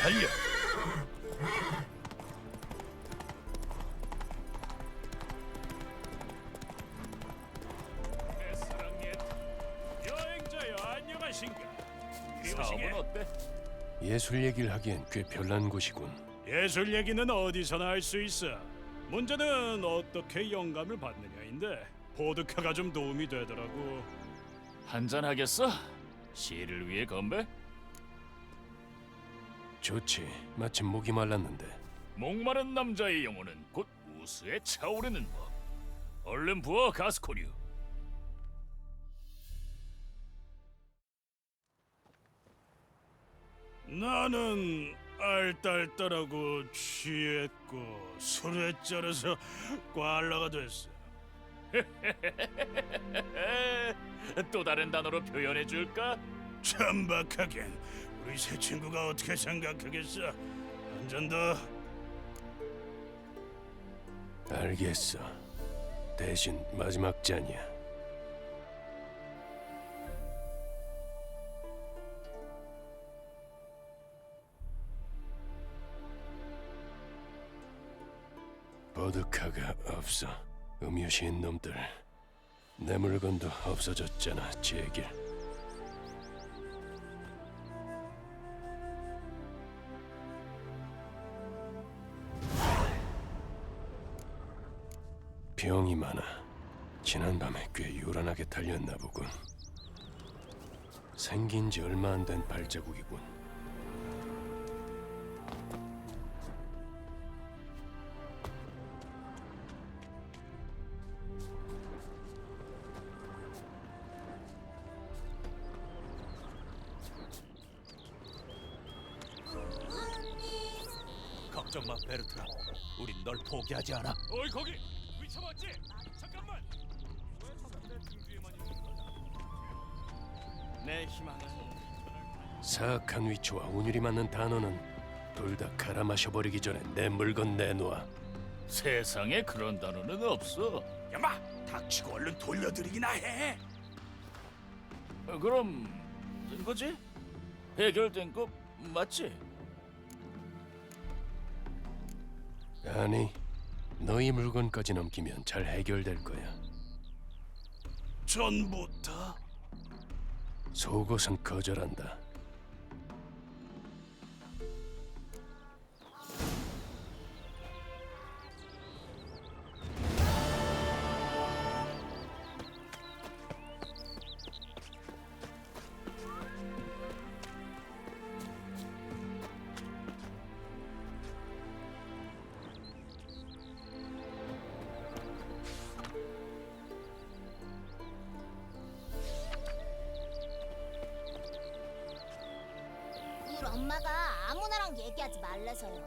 달려. 사랑의 여행자여 안녕하신가? 이리 사업은 오시게. 어때? 예술 얘기를 하기엔 꽤 별난 곳이군. 예술 얘기는 어디서나 할 수 있어. 문제는 어떻게 영감을 받느냐인데 보드카가 좀 도움이 되더라고. 한잔 하겠어? 시를 위해 건배? 좋지. 마침 목이 말랐는데. 목마른 남자의 영혼은 곧 우수에 차오르는 법. 얼른 부어 가스코류. 나는 알딸딸하고 취했고 술에 쩔어서 꽐라가 됐어. 또 다른 단어로 표현해 줄까? 천박하겐 우리 새 친구가 어떻게 생각하겠어? 한 잔 더. 알겠어. 대신 마지막 잔이야. 보드카가 없어. 음유시인 놈들. 내 물건도 없어졌잖아. 제길. 병이 많아. 지난밤에 꽤 요란하게 달렸나 보군. 생긴 지 얼마 안 된 발자국이군. 걱정 마, 베르트라. 우린 널 포기하지 않아. 어이 거기 위쳐봤지? 잠깐만. 내 희망은 사악한 위치와 운율이 맞는 단어는 둘 다 갈아 마셔버리기 전에 내 물건 내놔. 세상에 그런 단어는 없어. 야마, 닥치고 얼른 돌려드리기나 해. 그럼 된 거지? 해결된 거 맞지? 아니, 너희 물건까지 넘기면 잘 해결될 거야. 전부 다? 속옷은 거절한다. 우리 엄마가 아무나랑 얘기하지 말래서요.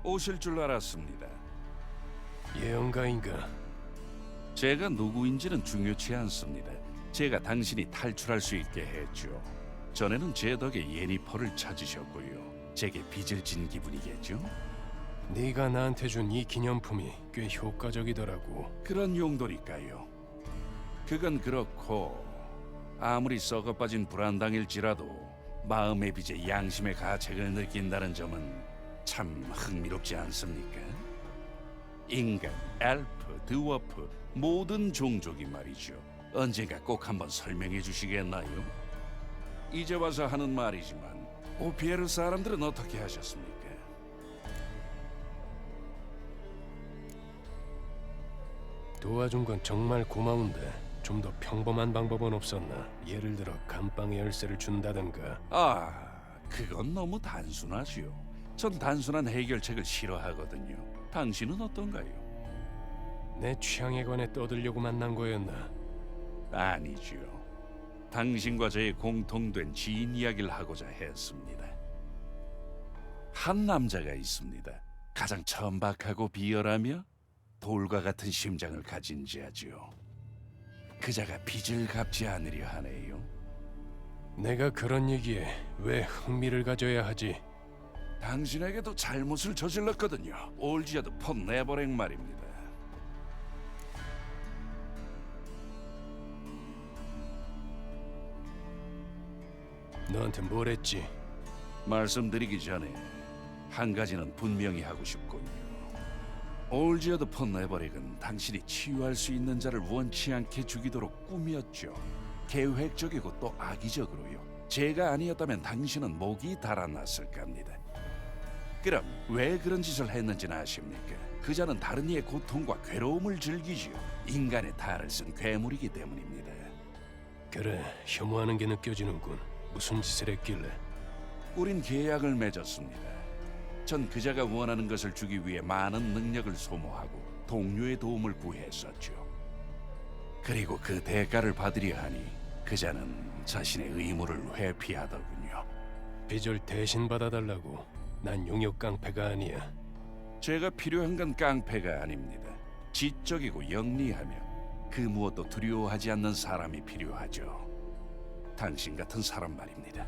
오실 줄 알았습니다. 예언가인가? 제가 누구인지는 중요치 않습니다. 제가 당신이 탈출할 수 있게 했죠. 전에는 제 덕에 예니퍼를 찾으셨고요. 제게 빚을 진 기분이겠죠? 네가 나한테 준 이 기념품이 꽤 효과적이더라고. 그런 용도니까요. 그건 그렇고 아무리 썩어빠진 불안당일지라도 마음의 빚에 양심의 가책을 느낀다는 점은 참 흥미롭지 않습니까? 인간, 엘프, 드워프 모든 종족이 말이죠. 언젠가 꼭 한번 설명해 주시겠나요? 이제 와서 하는 말이지만 오피에르 사람들은 어떻게 하셨습니까? 도와준 건 정말 고마운데 좀 더 평범한 방법은 없었나? 예를 들어 감방의 열쇠를 준다든가. 아, 그건 너무 단순하지요. 전 단순한 해결책을 싫어하거든요. 당신은 어떤가요? 내 취향에 관해 떠들려고 만난 거였나? 아니지요. 당신과 저의 공통된 지인 이야기를 하고자 했습니다. 한 남자가 있습니다. 가장 천박하고 비열하며 돌과 같은 심장을 가진 자지요. 그자가 빚을 갚지 않으려 하네요. 내가 그런 얘기에 왜 흥미를 가져야 하지? 당신에게도 잘못을 저질렀거든요. 올지어드 폰 네버랭 말입니다. 너한테 뭘 했지? 말씀드리기 전에 한 가지는 분명히 하고 싶군요. 올지어드 폰 네버렉은 당신이 치유할 수 있는 자를 원치 않게 죽이도록 꾸몄죠. 계획적이고 또 악의적으로요. 제가 아니었다면 당신은 목이 달아났을 겁니다. 그럼 왜 그런 짓을 했는지는 아십니까? 그자는 다른 이의 고통과 괴로움을 즐기지요. 인간의 탈을 쓴 괴물이기 때문입니다. 그래, 혐오하는 게 느껴지는군. 무슨 짓을 했길래? 우린 계약을 맺었습니다. 전 그자가 원하는 것을 주기 위해 많은 능력을 소모하고 동료의 도움을 구했었죠. 그리고 그 대가를 받으려 하니 그자는 자신의 의무를 회피하더군요. 빚을 대신 받아달라고. 난 용역 깡패가 아니야. 제가 필요한 건 깡패가 아닙니다. 지적이고 영리하며 그 무엇도 두려워하지 않는 사람이 필요하죠. 당신 같은 사람 말입니다.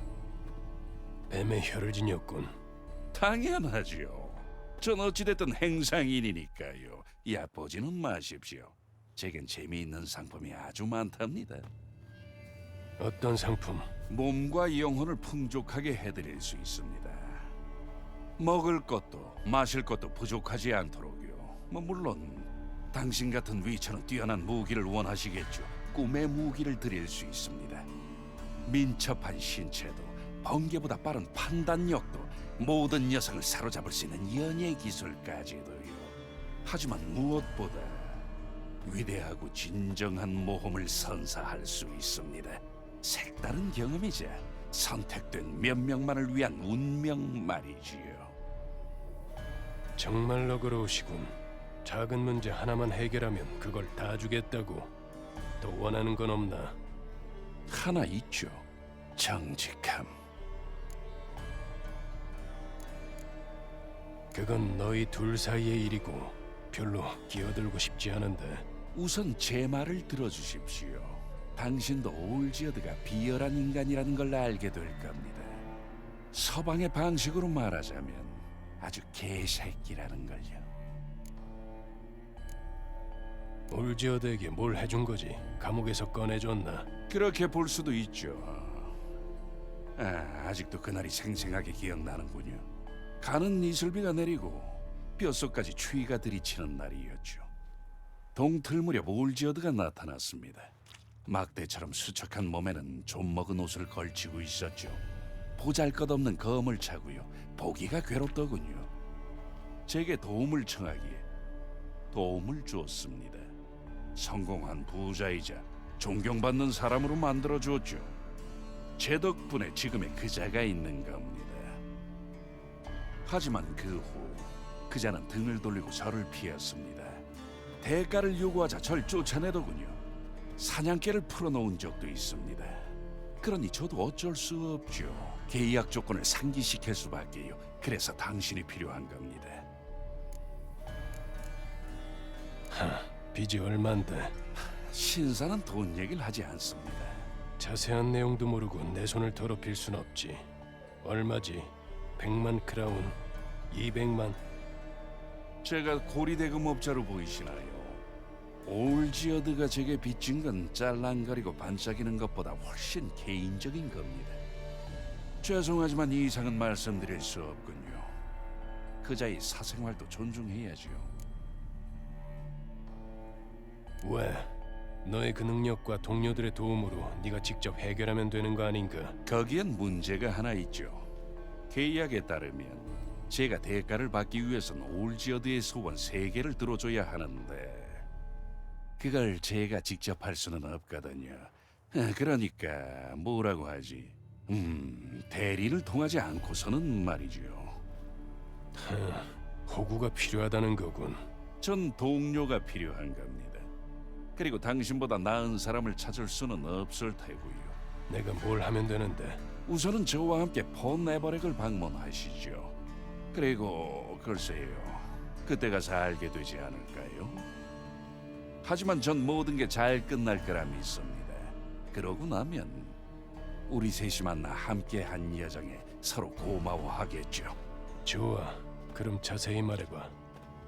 뱀의 혀를 지녔군. 당연하지요. 전 어찌됐든 행상인이니까요. 얕보지는 마십시오. 제겐 재미있는 상품이 아주 많답니다. 어떤 상품? 몸과 영혼을 풍족하게 해드릴 수 있습니다. 먹을 것도 마실 것도 부족하지 않도록요. 물론 당신 같은 위처럼 뛰어난 무기를 원하시겠죠. 꿈의 무기를 드릴 수 있습니다. 민첩한 신체도 번개보다 빠른 판단력도 모든 여성을 사로잡을 수 있는 연애 기술까지도요. 하지만 무엇보다 위대하고 진정한 모험을 선사할 수 있습니다. 색다른 경험이자 선택된 몇 명만을 위한 운명 말이지요. 정말 너그러우시군. 작은 문제 하나만 해결하면 그걸 다 주겠다고. 또 원하는 건 없나? 하나 있죠. 정직함. 그건 너희 둘 사이의 일이고 별로 끼어들고 싶지 않은데. 우선 제 말을 들어주십시오. 당신도 올지어드가 비열한 인간이라는 걸 알게 될 겁니다. 서방의 방식으로 말하자면 아주 개새끼라는 걸요. 올지어드에게 뭘 해준 거지? 감옥에서 꺼내줬나? 그렇게 볼 수도 있죠. 아직도 그날이 생생하게 기억나는군요. 가는 이슬비가 내리고 뼛속까지 추위가 들이치는 날이었죠. 동틀 무렵 올지어드가 나타났습니다. 막대처럼 수척한 몸에는 좀 먹은 옷을 걸치고 있었죠. 보잘것없는 검을 차고요. 보기가 괴롭더군요. 제게 도움을 청하기에 도움을 줬습니다. 성공한 부자이자 존경받는 사람으로 만들어 주었죠. 제 덕분에 지금의 그자가 있는 겁니다. 하지만 그 후 그자는 등을 돌리고 저를 피했습니다. 대가를 요구하자 절 쫓아내더군요. 사냥개를 풀어놓은 적도 있습니다. 그러니 저도 어쩔 수 없죠. 계약 조건을 상기시킬 수밖에요. 그래서 당신이 필요한 겁니다. 빚이 얼만데? 신사는 돈 얘기를 하지 않습니다. 자세한 내용도 모르고 내 손을 더럽힐 순 없지. 얼마지? 100만 크라운? 200만? 제가 고리대금업자로 보이시나요? 올지어드가 제게 빚진 건 짤랑거리고 반짝이는 것보다 훨씬 개인적인 겁니다. 죄송하지만 이 이상은 말씀드릴 수 없군요. 그자의 사생활도 존중해야죠. 왜? 너의 그 능력과 동료들의 도움으로 네가 직접 해결하면 되는 거 아닌가? 거기엔 문제가 하나 있죠. 계약에 따르면 제가 대가를 받기 위해선 올지어드의 소원 3개를 들어줘야 하는데 그걸 제가 직접 할 수는 없거든요. 그러니까 뭐라고 하지? 대리를 통하지 않고서는 말이죠. 호구가 필요하다는 거군. 전 동료가 필요한 겁니다. 그리고 당신보다 나은 사람을 찾을 수는 없을 테고요. 내가 뭘 하면 되는데? 우선은 저와 함께 폰 네버렉을 방문하시죠. 그리고 글쎄요, 그때 가서 알게 되지 않을까요? 하지만 전 모든 게 잘 끝날 거라 믿습니다. 그러고 나면 우리 셋이 만나 함께 한 여정에 서로 고마워하겠죠. 좋아. 그럼 자세히 말해봐.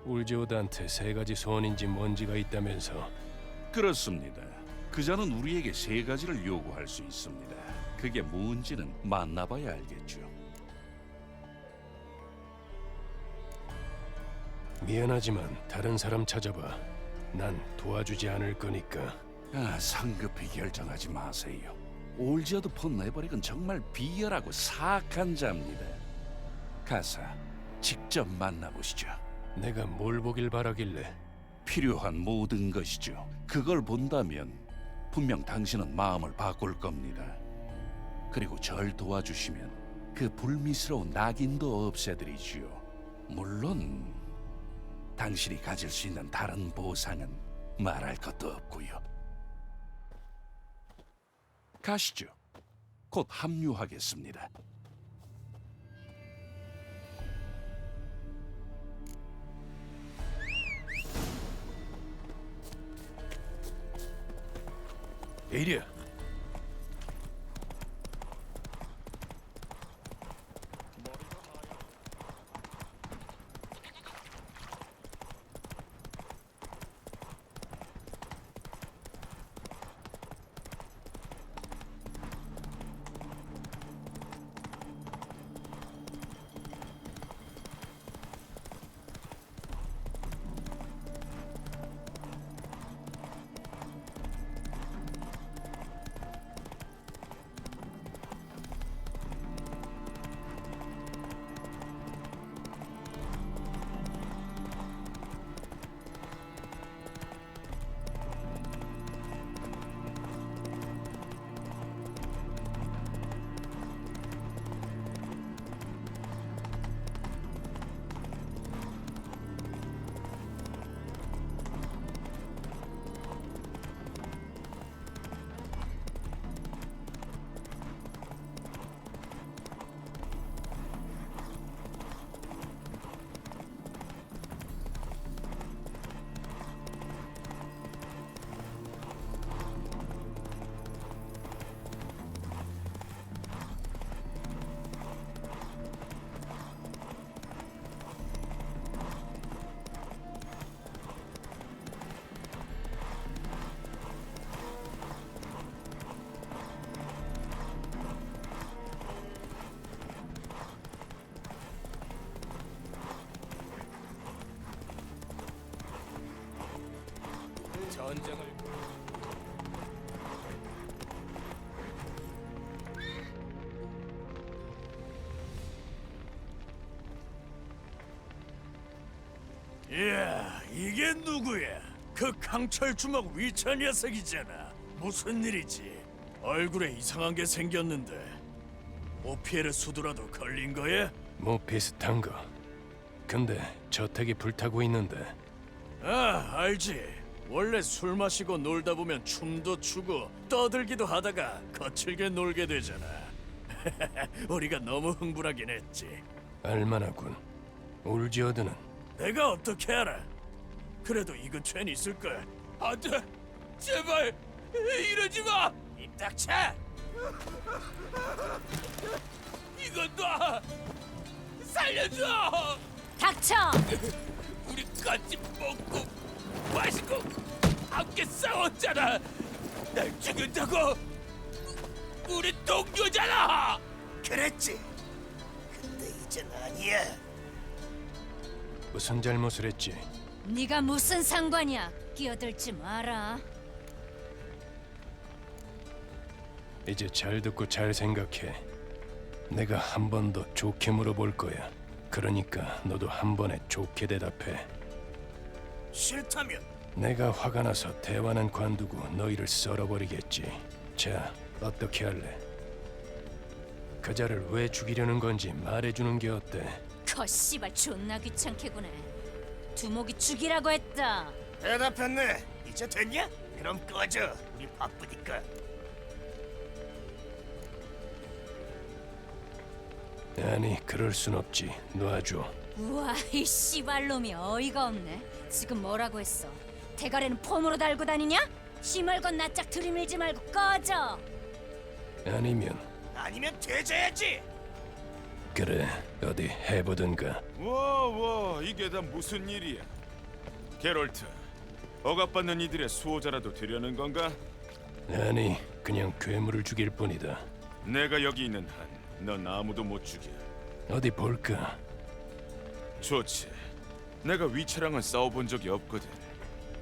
울지오드한테 세 가지 소원인지 뭔지가 있다면서. 그렇습니다. 그자는 우리에게 세 가지를 요구할 수 있습니다. 그게 뭔지는 만나봐야 알겠죠. 미안하지만 다른 사람 찾아봐. 난 도와주지 않을 거니까. 성급히 결정하지 마세요. 올지어드 폰 네버릭은 정말 비열하고 사악한 자입니다. 가서 직접 만나보시죠. 내가 뭘 보길 바라길래. 필요한 모든 것이죠. 그걸 본다면 분명 당신은 마음을 바꿀 겁니다. 그리고 절 도와주시면 그 불미스러운 낙인도 없애드리지요. 물론 당신이 가질 수 있는 다른 보상은 말할 것도 없고요. 가시죠. 곧 합류하겠습니다. 이리야. 전쟁을 야, 이게 누구야? 그 강철 주먹 위쳐 녀석이잖아. 무슨 일이지? 얼굴에 이상한 게 생겼는데 오피에르 수두라도 걸린 거야? 뭐 비슷한 거. 근데 저택이 불타고 있는데. 아, 알지. 원래 술 마시고 놀다 보면 춤도 추고 떠들기도 하다가 거칠게 놀게 되잖아. 우리가 너무 흥분하긴 했지. 알만하군. 울지어드는 내가 어떻게 알아? 그래도 이 근처엔 있을 거야. 안돼, 제발 이러지 마. 입 닥쳐. 이건 놔. 살려줘. 닥쳐! 우리 같이 먹고 마시고 함께 싸웠잖아. 날 죽인다고. 우리 동료잖아. 그랬지. 근데 이젠 아니야. 무슨 잘못을 했지? 네가 무슨 상관이야? 끼어들지 마라. 이제 잘 듣고 잘 생각해. 내가 한 번 더 좋게 물어볼 거야. 그러니까 너도 한 번에 좋게 대답해. 싫다면 내가 화가 나서 대화는 관두고 너희를 썰어버리겠지. 자, 어떻게 할래? 그자를 왜 죽이려는 건지 말해주는 게 어때? 거 씨발 존나 귀찮게 구네. 두목이 죽이라고 했다. 대답했네. 이제 됐냐? 그럼 꺼져. 우리 바쁘니까. 아니, 그럴 순 없지. 놔줘. 우와, 이 씨발놈이 어이가 없네. 지금 뭐라고 했어? 대가리는 폼으로 달고 다니냐? 시멀건 낯짝 들이밀지 말고 꺼져. 아니면 되져야지. 그래, 어디 해보든가. 와, 이게 다 무슨 일이야? 게롤트, 억압받는 이들의 수호자라도 되려는 건가? 아니, 그냥 괴물을 죽일 뿐이다. 내가 여기 있는 한, 넌 아무도 못 죽여. 어디 볼까? 좋지. 내가 위치랑은 싸워본 적이 없거든.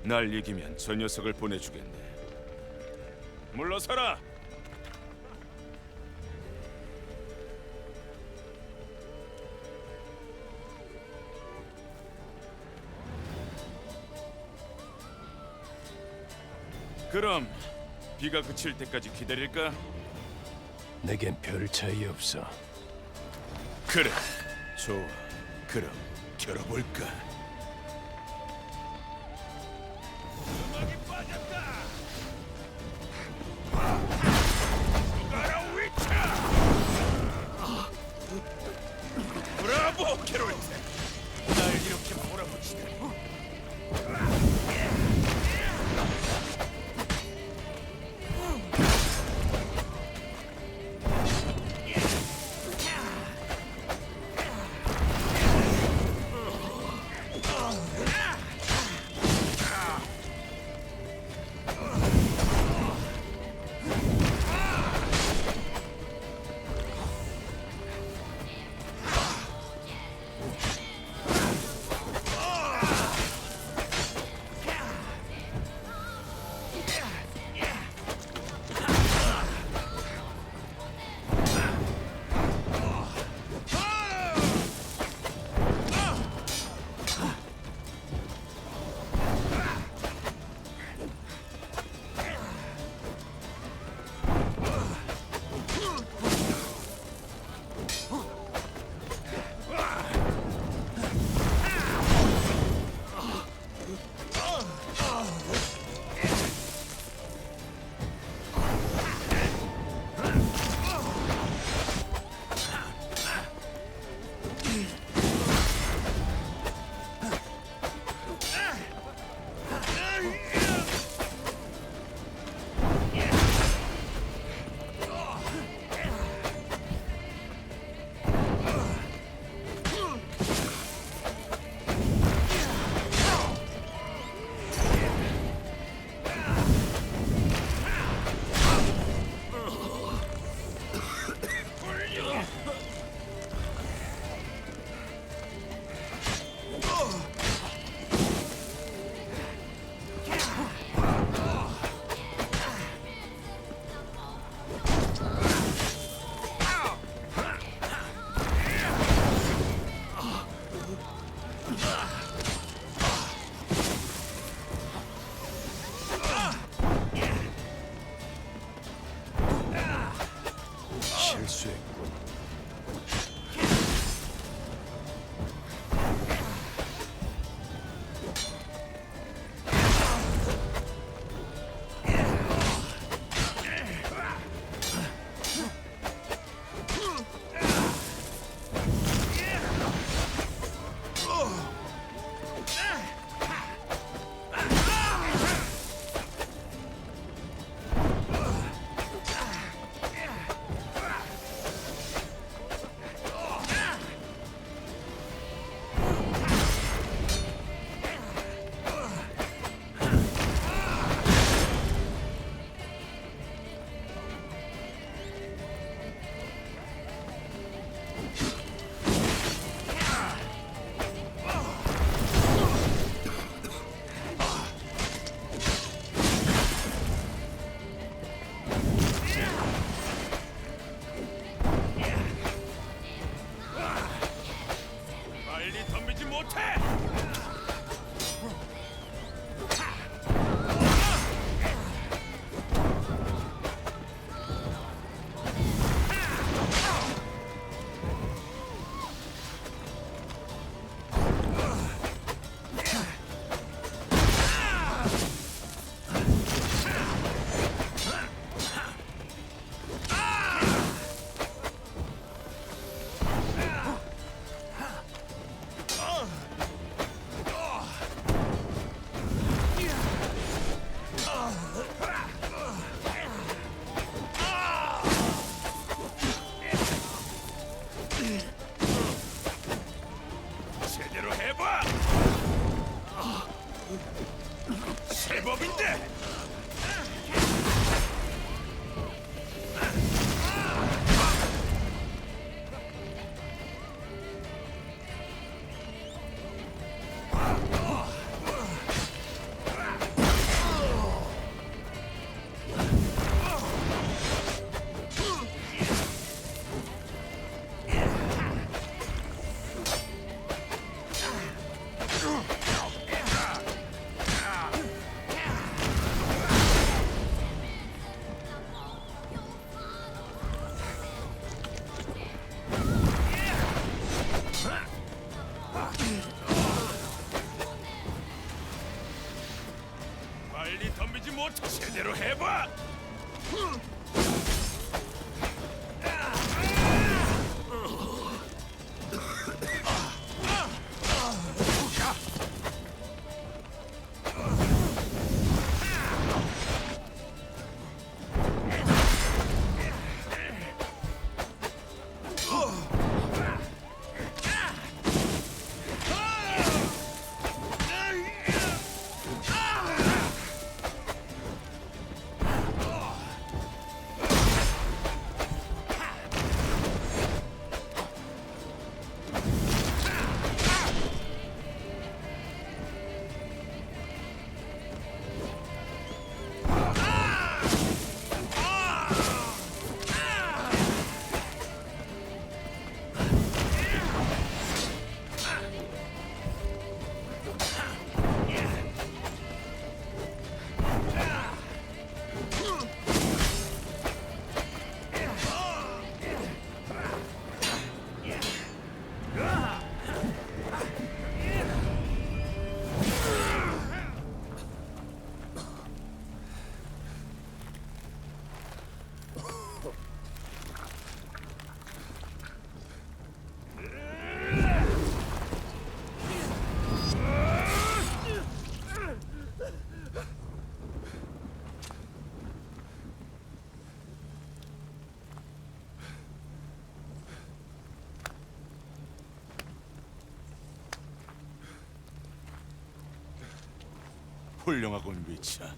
날 이기면 저 녀석을 보내주겠네. 물러서라. 그럼 비가 그칠 때까지 기다릴까? 내겐 별 차이 없어. 그래, 좋아. 그럼 겨뤄볼까? 브라보, 게롤트! 날 이렇게 몰아붙이다니. 실수했군. 빨리 덤비지 못해! 법인데. 빨리 덤비지 못해 제대로 해봐. 훌륭하군 위차.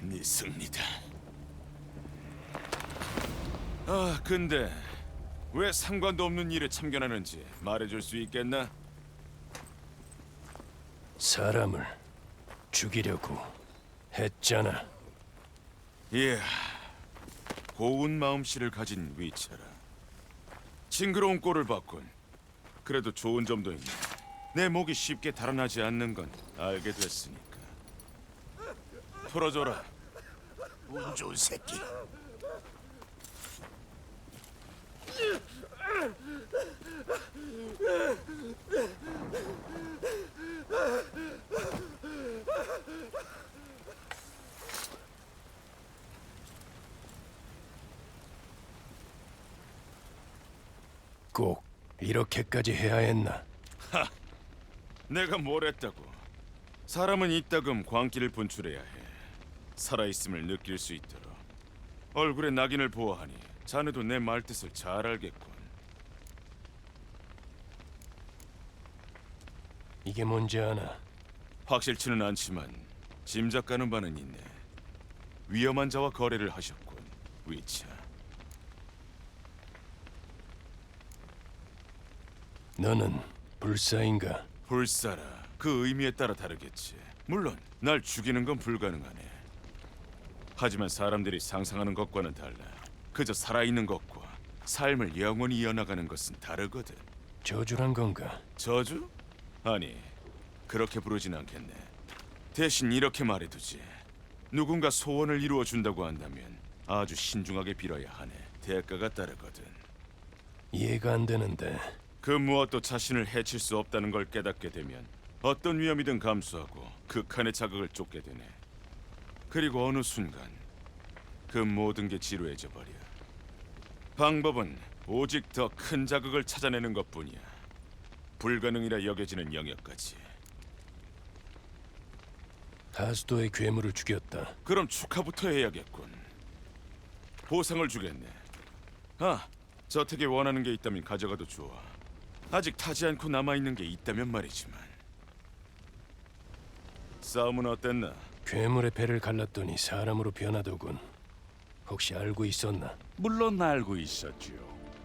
네 승리다. 아 근데 왜 상관도 없는 일에 참견하는지 말해줄 수 있겠나? 사람을 죽이려고 했잖아. 이야, 고운 마음씨를 가진 위차라. 징그러운 꼴을 봤군. 그래도 좋은 점도 있네. 내 목이 쉽게 달아나지 않는 건 알게 됐으니까. 풀어줘라. 운 좋은 새끼. 꼭 이렇게까지 해야 했나? 내가 뭘 했다고? 사람은 이따금 광기를 분출해야 해. 살아있음을 느낄 수 있도록. 얼굴에 낙인을 보아하니 자네도 내 말뜻을 잘 알겠군. 이게 뭔지 아나? 확실치는 않지만 짐작가는 바는 있네. 위험한 자와 거래를 하셨군, 위차. 너는 불사인가? 불사라. 그 의미에 따라 다르겠지. 물론 날 죽이는 건 불가능하네. 하지만 사람들이 상상하는 것과는 달라. 그저 살아있는 것과 삶을 영원히 이어나가는 것은 다르거든. 저주란 건가? 저주? 아니, 그렇게 부르진 않겠네. 대신 이렇게 말해두지. 누군가 소원을 이루어 준다고 한다면 아주 신중하게 빌어야 하네. 대가가 따르거든. 이해가 안 되는데. 그 무엇도 자신을 해칠 수 없다는 걸 깨닫게 되면 어떤 위험이든 감수하고 극한의 자극을 쫓게 되네. 그리고 어느 순간 그 모든 게 지루해져 버려. 방법은 오직 더 큰 자극을 찾아내는 것뿐이야. 불가능이라 여겨지는 영역까지. 하수도의 괴물을 죽였다. 그럼 축하부터 해야겠군. 보상을 주겠네. 아, 저택에 원하는 게 있다면 가져가도 좋아. 아직 타지 않고 남아있는 게 있다면 말이지만. 싸움은 어땠나? 괴물의 배를 갈랐더니 사람으로 변하더군. 혹시 알고 있었나? 물론 알고 있었죠.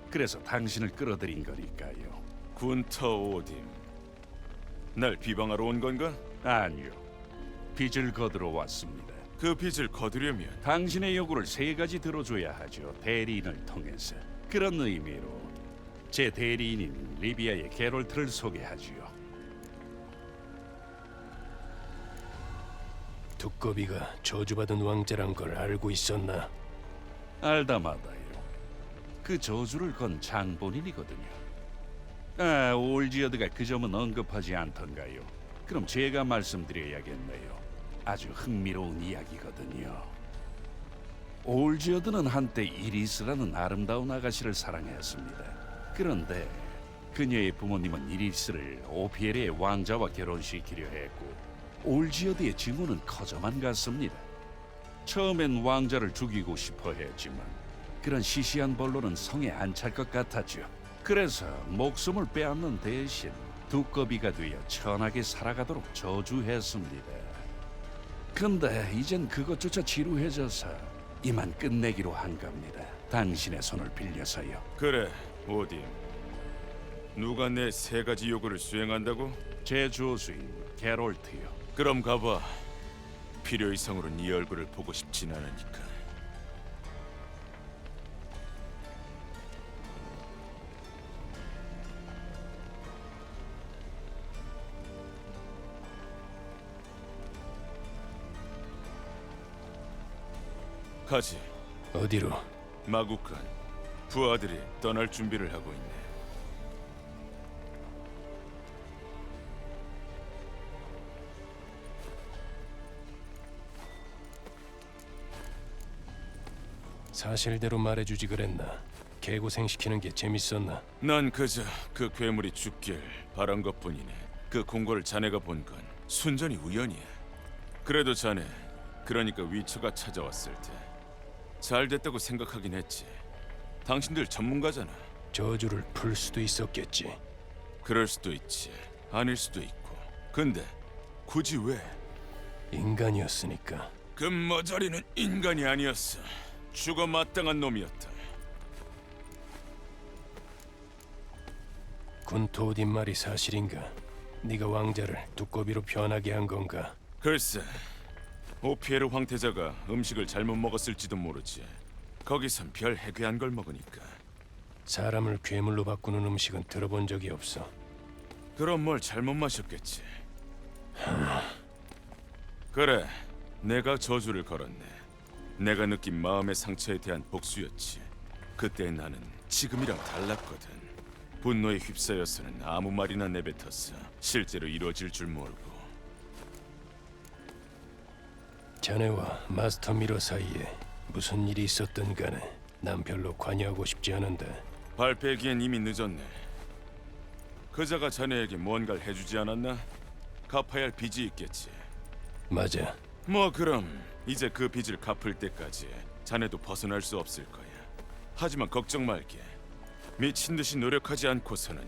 그래서 당신을 끌어들인 거니까요. 군터 오딤, 날 비방하러 온 건가? 아니요. 빚을 거두러 왔습니다. 그 빚을 거두려면 당신의 요구를 세 가지 들어줘야 하죠. 대리인을 통해서. 그런 의미로 제 대리인인 리비아의 게롤트를 소개하지요. 두꺼비가 저주받은 왕자란 걸 알고 있었나? 알다마다요. 그 저주를 건 장본인이거든요. 아, 올지어드가 그 점은 언급하지 않던가요? 그럼 제가 말씀드려야겠네요. 아주 흥미로운 이야기거든요. 올지어드는 한때 이리스라는 아름다운 아가씨를 사랑했습니다. 그런데 그녀의 부모님은 이리스를 오피에르의 왕자와 결혼시키려 했고 올지어드의 증오는 커져만 갔습니다. 처음엔 왕자를 죽이고 싶어 했지만 그런 시시한 벌로는 성에 안 찰 것 같았죠. 그래서 목숨을 빼앗는 대신 두꺼비가 되어 천하게 살아가도록 저주했습니다. 근데 이젠 그것조차 지루해져서 이만 끝내기로 한 겁니다. 당신의 손을 빌려서요. 그래, 오딤. 누가 내 세 가지 요구를 수행한다고? 제 조수인 게롤트요. 그럼 가봐. 필요 이상으로 네 얼굴을 보고 싶진 않으니까. 가지. 어디로? 마구간. 부하들이 떠날 준비를 하고 있네. 사실대로 말해주지 그랬나? 개고생시키는 게 재밌었나? 난 그저 그 괴물이 죽길 바란 것뿐이네. 그 공고를 자네가 본 건 순전히 우연이야. 그래도 자네, 그러니까 위처가 찾아왔을 때 잘 됐다고 생각하긴 했지. 당신들 전문가잖아. 저주를 풀 수도 있었겠지. 그럴 수도 있지, 아닐 수도 있고. 근데 굳이 왜? 인간이었으니까. 금머저리는 인간이 아니었어. 죽어 마땅한 놈이었다. 군토딘 말이 사실인가? 네가 왕자를 두꺼비로 변하게 한 건가? 글쎄, 오피에르 황태자가 음식을 잘못 먹었을지도 모르지. 거기선 별 해괴한 걸 먹으니까. 사람을 괴물로 바꾸는 음식은 들어본 적이 없어. 그럼 뭘 잘못 마셨겠지. 그래, 내가 저주를 걸었네. 내가 느낀 마음의 상처에 대한 복수였지. 그때 나는 지금이랑 달랐거든. 분노에 휩싸여서는 아무 말이나 내뱉었어. 실제로 이루어질 줄 모르고. 자네와 마스터 미러 사이에 무슨 일이 있었든 간에 난 별로 관여하고 싶지 않은데. 발빼기엔 이미 늦었네. 그자가 자네에게 뭔가를 해주지 않았나? 갚아야 할 빚이 있겠지. 맞아. 뭐 그럼 이제 그 빚을 갚을 때까지 자네도 벗어날 수 없을 거야. 하지만 걱정 말게. 미친 듯이 노력하지 않고서는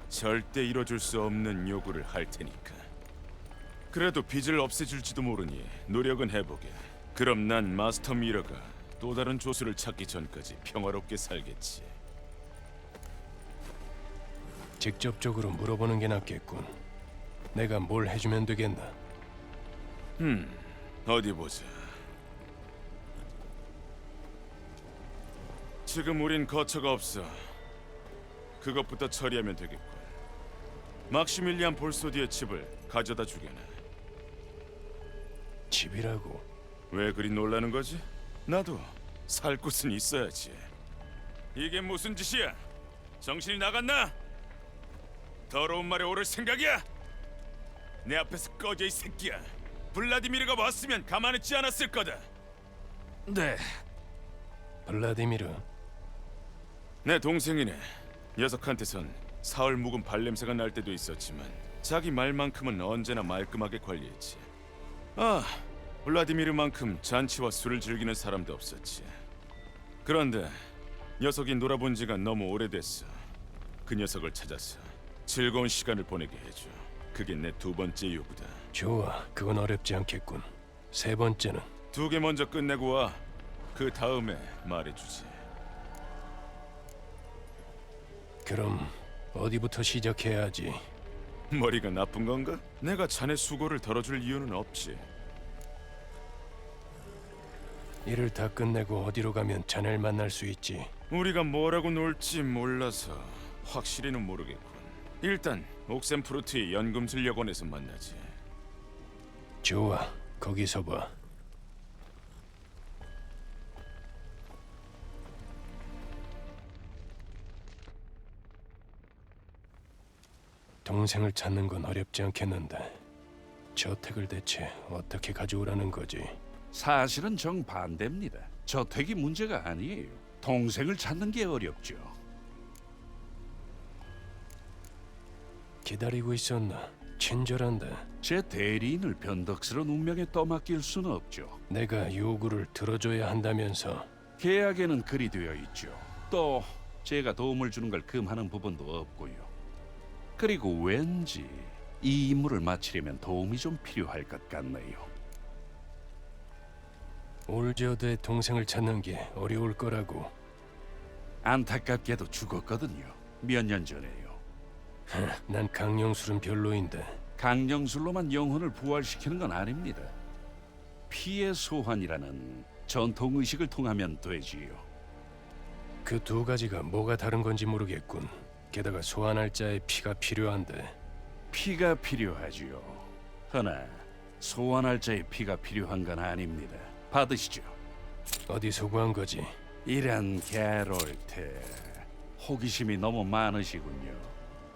절대 이뤄줄 수 없는 요구를 할 테니까. 그래도 빚을 없애줄지도 모르니 노력은 해보게. 그럼 난 마스터 미러가 또 다른 조수를 찾기 전까지 평화롭게 살겠지. 직접적으로 물어보는 게 낫겠군. 내가 뭘 해주면 되겠나? 어디 보자. 지금 우린 거처가 없어. 그것부터 처리하면 되겠군. 막시밀리안 볼소디의 집을 가져다 주게나. 집이라고? 왜 그리 놀라는 거지? 나도 살 곳은 있어야지. 이게 무슨 짓이야? 정신이 나갔나? 더러운 말에 오를 생각이야? 내 앞에서 꺼져 이 새끼야. 블라디미르가 왔으면 가만히 있지 않았을 거다. 네, 블라디미르. 내 동생이네. 녀석한테선 사흘 묵은 발냄새가 날 때도 있었지만 자기 말만큼은 언제나 말끔하게 관리했지. 아, 블라디미르만큼 잔치와 술을 즐기는 사람도 없었지. 그런데 녀석이 놀아본 지가 너무 오래됐어. 그 녀석을 찾아서 즐거운 시간을 보내게 해줘. 그게 내 두 번째 요구다. 좋아, 그건 어렵지 않겠군. 세 번째는 2개 먼저 끝내고 와. 그 다음에 말해주지. 그럼 어디부터 시작해야 하지? 머리가 나쁜 건가? 내가 자네 수고를 덜어줄 이유는 없지. 일을 다 끝내고 어디로 가면 자네를 만날 수 있지? 우리가 뭐라고 놀지 몰라서 확실히는 모르겠군. 일단 옥센프루트의 연금술력원에서 만나지. 좋아, 거기서 봐. 동생을 찾는 건 어렵지 않겠는데 저택을 대체 어떻게 가져오라는 거지? 사실은 정반대입니다. 저택이 문제가 아니에요. 동생을 찾는 게 어렵죠. 기다리고 있었나? 친절한데. 제 대리인을 변덕스러운 운명에 떠맡길 수는 없죠. 내가 요구를 들어줘야 한다면서. 계약에는 그리 되어 있죠. 또 제가 도움을 주는 걸 금하는 부분도 없고요. 그리고 왠지 이 임무를 마치려면 도움이 좀 필요할 것 같네요. 올저드의 동생을 찾는 게 어려울 거라고. 안타깝게도 죽었거든요. 몇 년 전에요. 난 강령술은 별로인데. 강령술로만 영혼을 부활시키는 건 아닙니다. 피의 소환이라는 전통 의식을 통하면 되지요. 그 두 가지가 뭐가 다른 건지 모르겠군. 게다가 소환할 자의 피가 필요한데. 피가 필요하지요. 허나 소환할 자의 피가 필요한 건 아닙니다. 받으시죠. 어디서 구한 거지? 이런 게롤트, 호기심이 너무 많으시군요.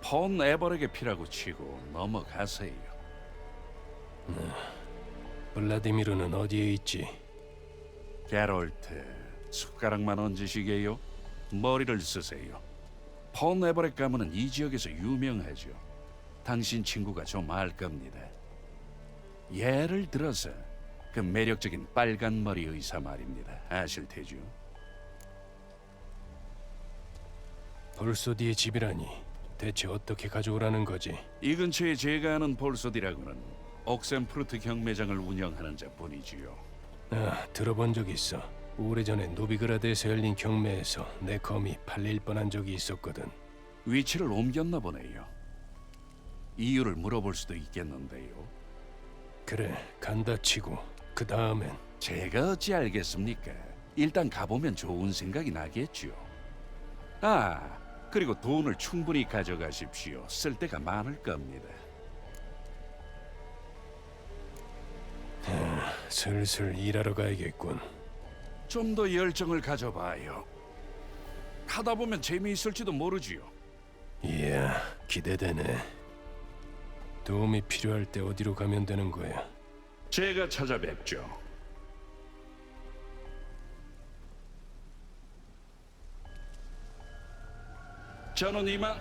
폰 에버렉의 피라고 치고 넘어가세요. 블라디미르는 어디에 있지? 게롤트, 숟가락만 얹으시게요? 머리를 쓰세요. 폰 에버렉 가문은 이 지역에서 유명하죠. 당신 친구가 좀 알 겁니다. 예를 들어서 그 매력적인 빨간 머리 의사 말입니다. 아실 테죠? 볼소디의 집이라니. 대체 어떻게 가져오라는 거지? 이 근처에 제가 아는 볼소디라고는 옥센프루트 경매장을 운영하는 자뿐이지요. 아, 들어본 적 있어. 오래전에 노비그라드에서 열린 경매에서 내 검이 팔릴 뻔한 적이 있었거든. 위치를 옮겼나 보네요. 이유를 물어볼 수도 있겠는데요. 그래, 간다 치고 그 다음엔 제가 어찌 알겠습니까? 일단 가보면 좋은 생각이 나겠죠. 아, 그리고 돈을 충분히 가져가십시오. 쓸 데가 많을 겁니다. 슬슬 일하러 가야겠군. 좀 더 열정을 가져봐요. 하다 보면 재미있을지도 모르지요. 이야, 기대되네. 도움이 필요할 때 어디로 가면 되는 거야? 제가 찾아뵙죠. 저는 이만